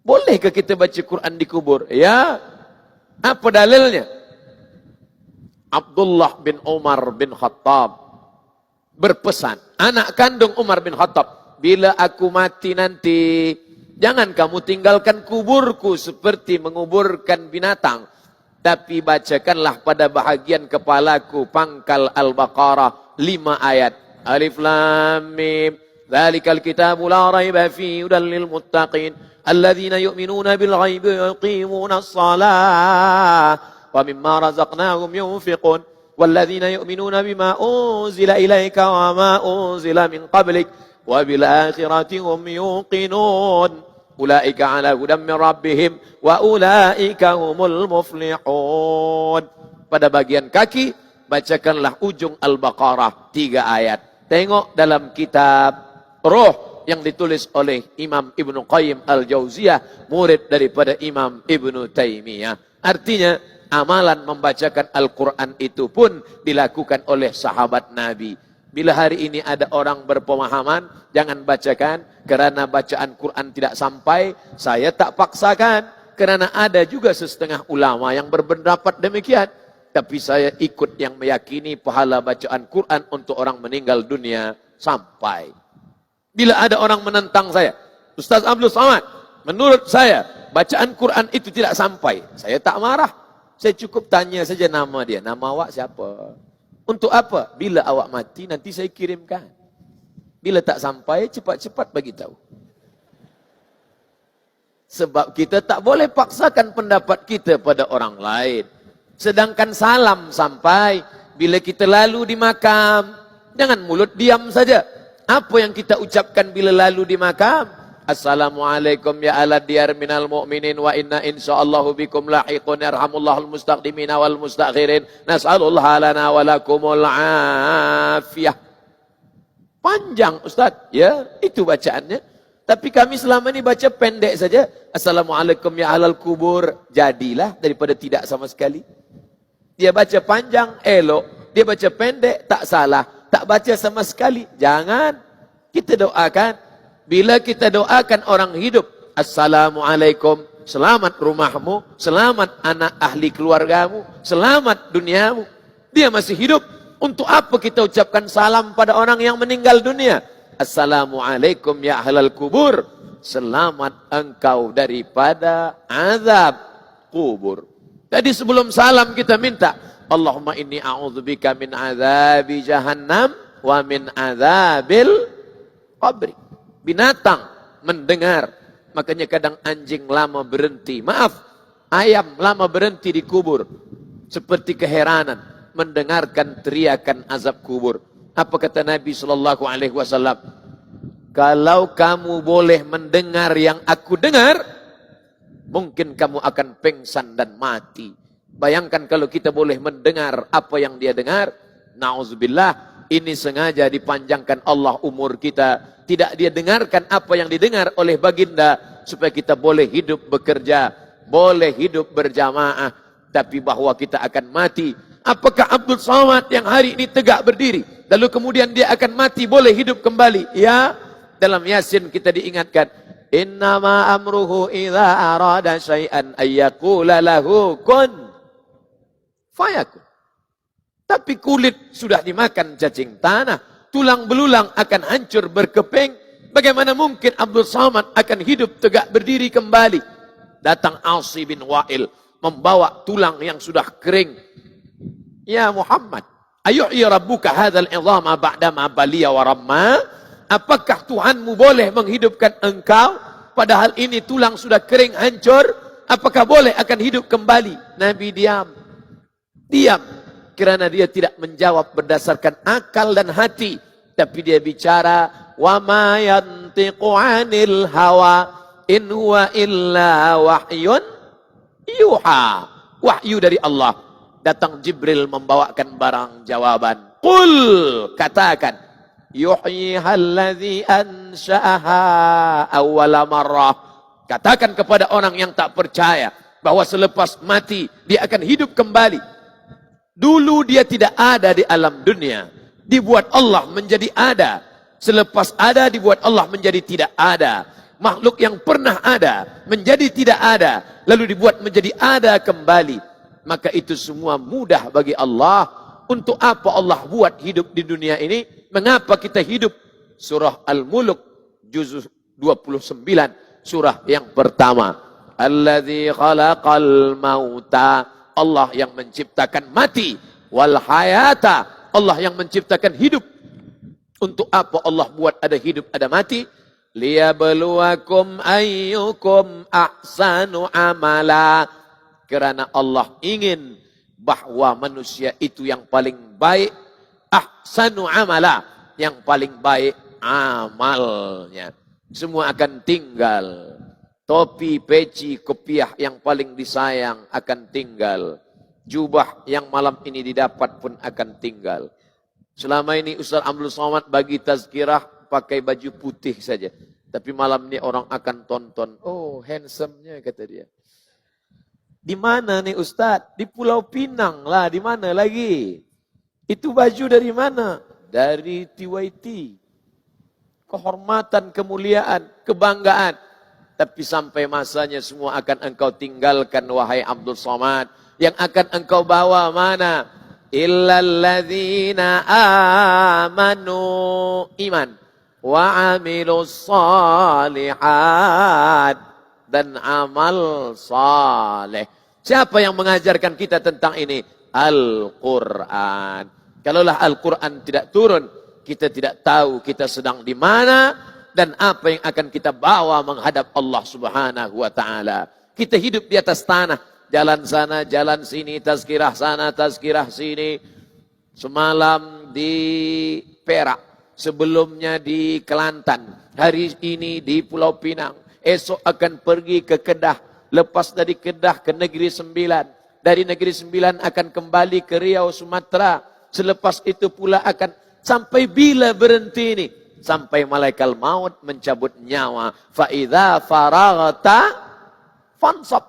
Bolehkah kita baca Quran di kubur? Ya. Apa dalilnya? Abdullah bin Umar bin Khattab berpesan, anak kandung Umar bin Khattab, bila aku mati nanti, jangan kamu tinggalkan kuburku seperti menguburkan binatang, tapi bacakanlah pada bahagian kepalaku pangkal Al-Baqarah 5 ayat. Alif Lam Mim, dzalikal kitabu la raiba fihi hudal lil muttaqin, alladzina yu'minuna bil ghaibi wa yuqimuna as-salah wa mimma razaqnahum yunfiqun, walladzina yu'minuna bima unzila ilaika wa ma unzila min qablik wa bil akhirati hum yuqinun, ulaika ala hudan min rabbihim wa ulaika humul muflihun. Pada bagian kaki bacakanlah ujung Al-Baqarah 3 ayat. Tengok dalam kitab Ruh yang ditulis oleh Imam Ibnu Qayyim Al-Jauziyah, murid daripada Imam Ibnu Taimiyah. Artinya amalan membacakan Al-Quran itu pun dilakukan oleh sahabat Nabi. Bila hari ini ada orang berpemahaman, jangan bacakan kerana bacaan Quran tidak sampai, saya tak paksakan. Kerana ada juga setengah ulama yang berpendapat demikian. Tapi saya ikut yang meyakini pahala bacaan Quran untuk orang meninggal dunia sampai. Bila ada orang menentang saya, Ustaz Abdul Somad, menurut saya bacaan Quran itu tidak sampai, saya tak marah. Saya cukup tanya saja nama dia. Nama awak siapa? Untuk apa? Bila awak mati nanti saya kirimkan. Bila tak sampai, cepat-cepat bagi tahu. Sebab kita tak boleh paksakan pendapat kita pada orang lain. Sedangkan salam sampai, bila kita lalu di makam, jangan mulut diam saja. Apa yang kita ucapkan bila lalu di makam? Assalamualaikum ya ala diyar minal mu'minin wa inna insyaallahu bikum lahiqun yarhamullahul mustaqdimin wal mustakhirin nas'alullah lana wa lakumul afiyah. Panjang Ustaz, ya, itu bacaannya. Tapi kami selama ini baca pendek saja. Assalamualaikum ya alal kubur. Jadilah daripada tidak sama sekali. Dia baca panjang, elok. Dia baca pendek, tak salah. Tak baca sama sekali. Jangan. Kita doakan. Bila kita doakan orang hidup, Assalamualaikum, selamat rumahmu, selamat anak ahli keluargamu, selamat duniamu. Dia masih hidup. Untuk apa kita ucapkan salam pada orang yang meninggal dunia? Assalamualaikum ya ahlal kubur. Selamat engkau daripada azab kubur. Tadi sebelum salam kita minta, Allahumma inni a'udzubika min azabi jahannam wa min azabil qabri. Binatang mendengar, makanya kadang anjing lama berhenti. Maaf, ayam lama berhenti di kubur. Seperti keheranan mendengarkan teriakan azab kubur. Apa kata Nabi SAW? Kalau kamu boleh mendengar yang aku dengar, mungkin kamu akan pengsan dan mati. Bayangkan kalau kita boleh mendengar apa yang dia dengar. Na'udzubillah, ini sengaja dipanjangkan Allah umur kita. Tidak dia dengarkan apa yang didengar oleh baginda. Supaya kita boleh hidup bekerja, boleh hidup berjamaah. Tapi bahwa kita akan mati. Apakah Abdul Somad yang hari ini tegak berdiri, lalu kemudian dia akan mati, boleh hidup kembali? Ya, dalam Yasin kita diingatkan, innama amruhu idza arada syai'an ayyaqula lahu kun fayakun. Tapi kulit sudah dimakan cacing tanah, tulang belulang akan hancur berkeping. Bagaimana mungkin Abdul Somad akan hidup tegak berdiri kembali? Datang Asi bin Wa'il membawa tulang yang sudah kering. Ya Muhammad, ayuhyi rabbuka hadzal idhama ba'dama baliya wa ramma? Apakah Tuhanmu boleh menghidupkan engkau padahal ini tulang sudah kering hancur? Apakah boleh akan hidup kembali? Nabi diam. Diam kerana dia tidak menjawab berdasarkan akal dan hati, tapi dia bicara wa ma yantiqu 'anil hawa in huwa illa wahyun yuha. Wahyu dari Allah. Datang Jibril membawakan barang jawaban. Qul, katakan, yuhyiha allazi ansha'aha awwala marrah. Katakan kepada orang yang tak percaya bahwa selepas mati dia akan hidup kembali. Dulu dia tidak ada di alam dunia, dibuat Allah menjadi ada. Selepas ada dibuat Allah menjadi tidak ada. makhluk yang pernah ada menjadi tidak ada, lalu dibuat menjadi ada kembali, maka itu semua mudah bagi Allah. Untuk apa Allah buat hidup di dunia ini? Mengapa kita hidup? Surah Al-Mulk juz 29, surah yang pertama. Alladzi khalaqal mauta, Allah yang menciptakan mati, wal hayata, Allah yang menciptakan hidup. Untuk apa Allah buat ada hidup, ada mati? Liyabluwakum ayyukum ahsanu amala. Karena Allah ingin bahwa manusia itu yang paling baik, ahsanu amala, yang paling baik amalnya. Semua akan tinggal. Topi, peci, kopiah yang paling disayang akan tinggal. Jubah yang malam ini didapat pun akan tinggal. Selama ini Ustaz Abdul Somad bagi tazkirah pakai baju putih saja. Tapi malam ini orang akan tonton. Oh, handsome-nya kata dia. Di mana nih Ustaz? Di Pulau Pinang lah. Di mana lagi? Itu baju dari mana? Dari TYT. Kehormatan, kemuliaan, kebanggaan. Tapi sampai masanya semua akan engkau tinggalkan, wahai Abdul Somad. Yang akan engkau bawa mana? Illalladzina amanu, iman. Wa amilus salihat, dan amal saleh. Siapa yang mengajarkan kita tentang ini? Al-Quran. Kalaulah Al-Quran tidak turun, kita tidak tahu kita sedang di mana dan apa yang akan kita bawa menghadap Allah Subhanahu wa taala. Kita hidup di atas tanah, jalan sana, jalan sini, tazkirah sana, tazkirah sini. Semalam di Perak, sebelumnya di Kelantan, hari ini di Pulau Pinang. Esok akan pergi ke Kedah. Lepas dari Kedah ke Negeri Sembilan. Dari Negeri Sembilan akan kembali ke Riau, Sumatera. Selepas itu pula akan sampai bila berhenti ini? Sampai malaikat maut mencabut nyawa. Fa'idha faraghta fansab.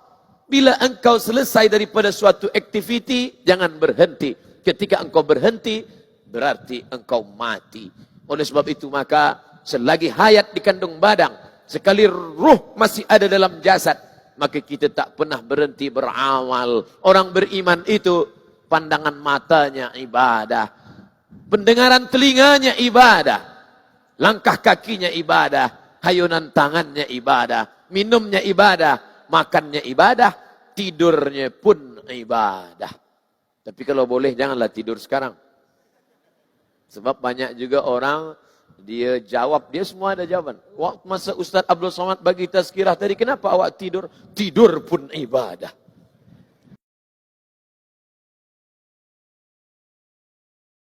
Bila engkau selesai daripada suatu aktiviti, jangan berhenti. Ketika engkau berhenti, berarti engkau mati. Oleh sebab itu maka selagi hayat dikandung badan, sekali ruh masih ada dalam jasad, maka kita tak pernah berhenti beramal. Orang beriman itu pandangan matanya ibadah, pendengaran telinganya ibadah, langkah kakinya ibadah, hayunan tangannya ibadah, minumnya ibadah, makannya ibadah, tidurnya pun ibadah. Tapi kalau boleh janganlah tidur sekarang. Sebab banyak juga orang dia jawab, dia semua ada jawaban. Waktu masa Ustaz Abdul Somad bagi tazkirah tadi, kenapa awak tidur? Tidur pun ibadah.